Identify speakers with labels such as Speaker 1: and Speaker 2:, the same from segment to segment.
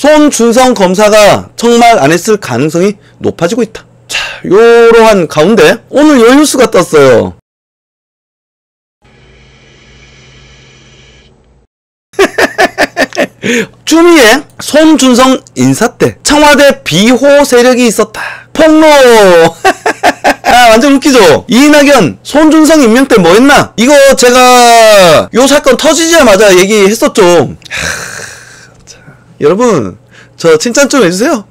Speaker 1: 손준성 검사가 정말 안 했을 가능성이 높아지고 있다. 자, 요러한 가운데 오늘 요 뉴스가 떴어요. 추미애 손준성 인사 때 청와대 비호 세력이 있었다. 폭로. 아, 완전 웃기죠? 이낙연 손준성 임명 때 뭐 했나? 이거 제가 요 사건 터지자마자 얘기했었죠. 자, 여러분 저 칭찬 좀 해주세요.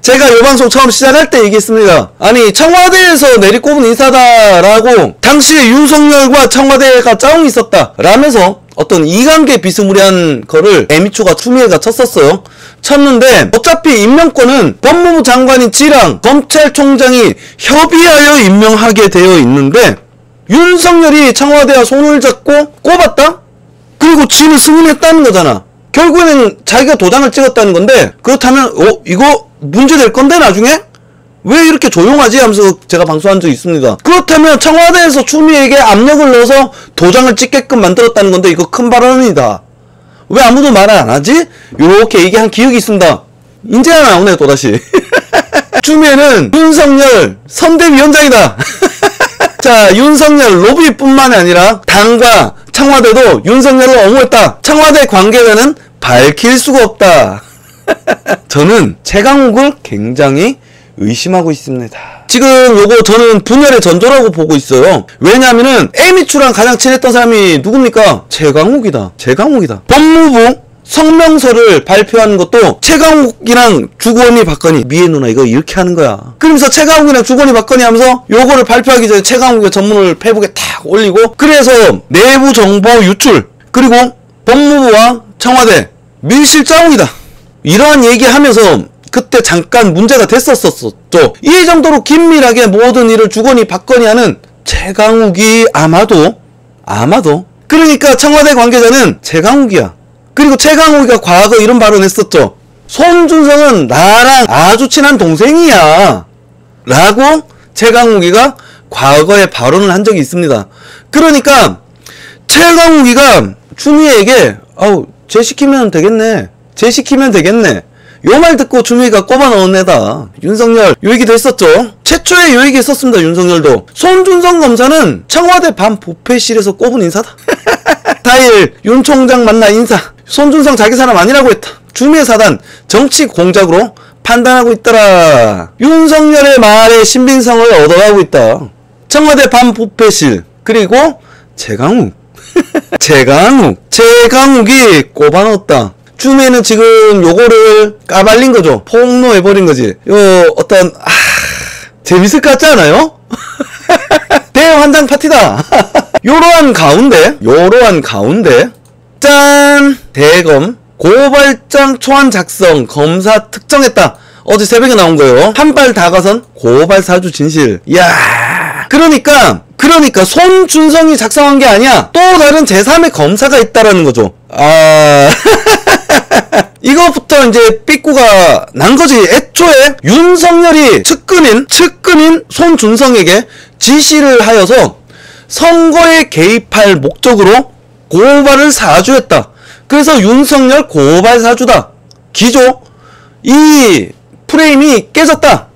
Speaker 1: 제가 요 방송 처음 시작할 때 얘기했습니다. 아니, 청와대에서 내리꼽은 인사다라고 당시에 윤석열과 청와대가 짜웅이 있었다 라면서 어떤 이관계 비스무리한 거를 애미초가 추미애가 쳤었어요. 쳤는데 어차피 임명권은 법무부 장관인 지랑 검찰총장이 협의하여 임명하게 되어 있는데 윤석열이 청와대와 손을 잡고 꼽았다? 그리고 지는 승인했다는 거잖아. 결국에는 자기가 도장을 찍었다는 건데, 그렇다면 이거 문제될 건데 나중에? 왜 이렇게 조용하지? 하면서 제가 방송한 적이 있습니다. 그렇다면 청와대에서 추미애에게 압력을 넣어서 도장을 찍게끔 만들었다는 건데 이거 큰 발언이다. 왜 아무도 말을 안 하지? 요렇게 얘기한 기억이 있습니다. 이제 하나 나오네 또다시. 추미애는 윤석열 선대위원장이다. 자, 윤석열 로비뿐만 아니라 당과 청와대도 윤석열을 옹호했다. 청와대 관계자는 밝힐 수가 없다. 저는 최강욱을 굉장히 의심하고 있습니다. 지금 요거 저는 분열의 전조라고 보고 있어요. 왜냐하면은 에미추랑 가장 친했던 사람이 누굽니까? 최강욱이다. 최강욱이다. 법무부 성명서를 발표하는 것도 최강욱이랑 주거니 박건희, 미애 누나 이거 이렇게 하는 거야. 그러면서 최강욱이랑 주거니 박건희 하면서 요거를 발표하기 전에 최강욱의 전문을 페이북에 탁 올리고, 그래서 내부 정보 유출, 그리고 법무부와 청와대 밀실 짜웅이다 이러한 얘기하면서 그때 잠깐 문제가 됐었었죠. 이 정도로 긴밀하게 모든 일을 주거니 박건희 하는 최강욱이 아마도 그러니까 청와대 관계자는 최강욱이야. 그리고 최강욱이가 과거 이런 발언 했었죠. 손준성은 나랑 아주 친한 동생이야 라고 최강욱이가 과거에 발언을 한 적이 있습니다. 그러니까 최강욱이가 추미애에게 쟤 시키면 되겠네 요 말 듣고 추미애가 꼽아 넣은 애다. 윤석열 요 얘기도 했었죠. 최초에 요 얘기 했었습니다. 윤석열도 손준성 검사는 청와대 반부패실에서 꼽은 인사다. 4일 윤 총장 만나 인사, 손준성 자기 사람 아니라고 했다. 추미애 사단 정치 공작으로 판단하고 있더라. 윤석열의 말에 신빙성을 얻어가고 있다. 청와대 반부패실, 그리고 최강욱 최강욱이 꼽아넣었다. 추미애는 지금 요거를 까발린 거죠. 폭로해버린 거지. 요 어떤 재밌을 것 같지 않아요? 대환장 파티다. 요러한 가운데 짠! 대검 고발장 초안 작성 검사 특정했다. 어제 새벽에 나온 거예요. 한발 다가선 고발 사주 진실. 이야, 그러니까 손준성이 작성한 게 아니야. 또 다른 제3의 검사가 있다라는 거죠. 이거부터 이제 삐꾸가 난 거지. 애초에 윤석열이 측근인 손준성에게 지시를 하여서 선거에 개입할 목적으로 고발을 사주했다. 그래서 윤석열 고발 사주다. 기조. 이 프레임이 깨졌다.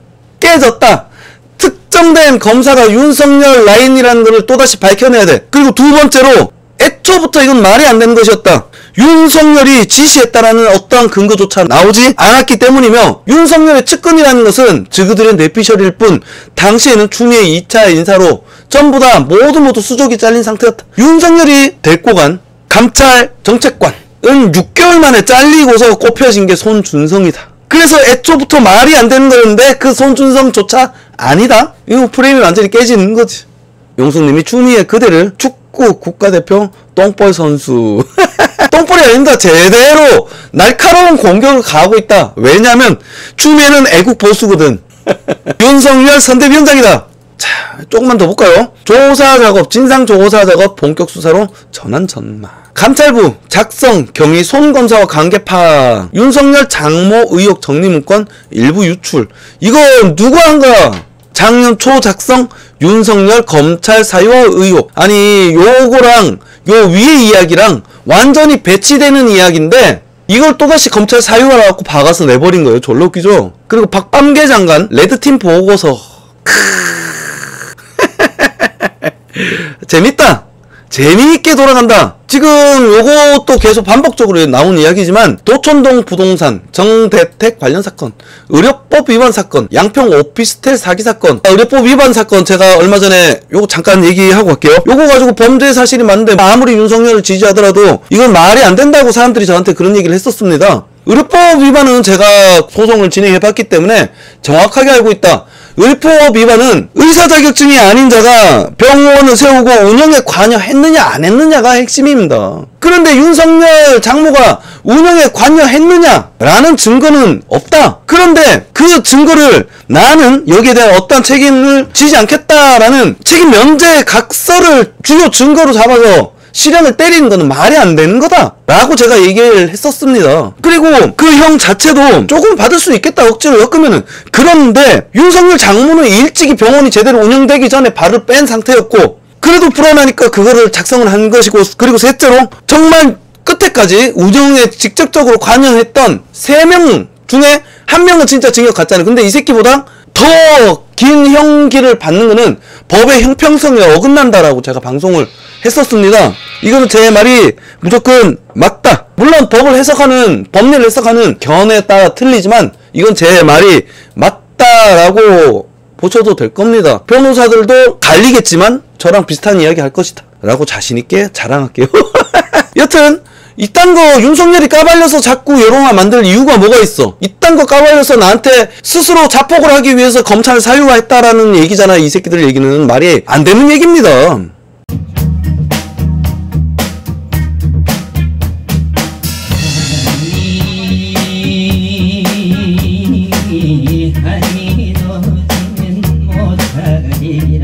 Speaker 1: 특정된 검사가 윤석열 라인이라는 것을 또다시 밝혀내야 돼. 그리고 두 번째로 애초부터 이건 말이 안 되는 것이었다. 윤석열이 지시했다라는 어떠한 근거조차 나오지 않았기 때문이며, 윤석열의 측근이라는 것은 저그들의 뇌피셜일 뿐 당시에는 추미애 2차 인사로 전부 다 모두 수족이 잘린 상태였다. 윤석열이 데리고 간 감찰 정책관은 6개월 만에 잘리고서 꼽혀진 게 손준성이다. 그래서 애초부터 말이 안 되는 거였는데 그 손준성조차 아니다? 이거 프레임이 완전히 깨지는 거지. 용수님이 추미애 그대를 축구 국가대표 똥볼 선수 똥볼이 아닙니다. 제대로 날카로운 공격을 가하고 있다. 왜냐면 추미애는 애국 보수거든. 윤석열 선대위원장이다. 자, 조금만 더 볼까요? 조사작업, 진상조사작업 본격 수사로 전환전마. 감찰부 작성 경위 손검사와 관계 파악. 윤석열 장모 의혹 정리문건 일부 유출. 이거 누가 한 거야? 작년 초 작성 윤석열 검찰 사유화 의혹. 아니 요거랑 요 위의 이야기랑 완전히 배치되는 이야기인데 이걸 또다시 검찰 사유화라 갖고 박아서 내버린 거예요. 졸라 웃기죠. 그리고 박범계 장관 레드팀 보고서 재밌다. 재미있게 돌아간다. 지금 요것도 계속 반복적으로 나온 이야기지만 도촌동 부동산 정대택 관련 사건, 의료법 위반 사건, 양평 오피스텔 사기 사건, 의료법 위반 사건 제가 얼마 전에 요거 잠깐 얘기하고 갈게요. 요거 가지고 범죄 사실이 맞는데 아무리 윤석열을 지지하더라도 이건 말이 안 된다고 사람들이 저한테 그런 얘기를 했었습니다. 의료법 위반은 제가 소송을 진행해봤기 때문에 정확하게 알고 있다. 의료법 위반은 의사 자격증이 아닌 자가 병원을 세우고 운영에 관여했느냐 안 했느냐가 핵심입니다. 그런데 윤석열 장모가 운영에 관여했느냐라는 증거는 없다. 그런데 그 증거를 나는 여기에 대한 어떠한 책임을 지지 않겠다라는 책임 면제 각서를 주요 증거로 잡아서 실형을 때리는 거는 말이 안 되는 거다 라고 제가 얘기를 했었습니다. 그리고 그 형 자체도 조금 받을 수 있겠다 억지로 엮으면은. 그런데 윤석열 장모는 일찍이 병원이 제대로 운영되기 전에 발을 뺀 상태였고 그래도 불안하니까 그거를 작성을 한 것이고, 그리고 셋째로 정말 끝에까지 운영에 직접적으로 관여했던 3명 중에 1명은 진짜 징역 갔잖아요. 근데 이 새끼보다 더 긴 형기를 받는 거는 법의 형평성에 어긋난다라고 제가 방송을 했었습니다. 이거는 제 말이 무조건 맞다. 물론 법을 해석하는, 법리를 해석하는 견해에 따라 틀리지만 이건 제 말이 맞다라고 보셔도 될 겁니다. 변호사들도 갈리겠지만 저랑 비슷한 이야기 할 것이다 라고 자신있게 자랑할게요. 여튼 이딴 거 윤석열이 까발려서 자꾸 여론화 만들 이유가 뭐가 있어? 이딴 거 까발려서 나한테 스스로 자폭을 하기 위해서 검찰 사유화했다라는 얘기잖아. 이 새끼들 얘기는 말이 안 되는 얘기입니다.
Speaker 2: 아니 너는 못하리라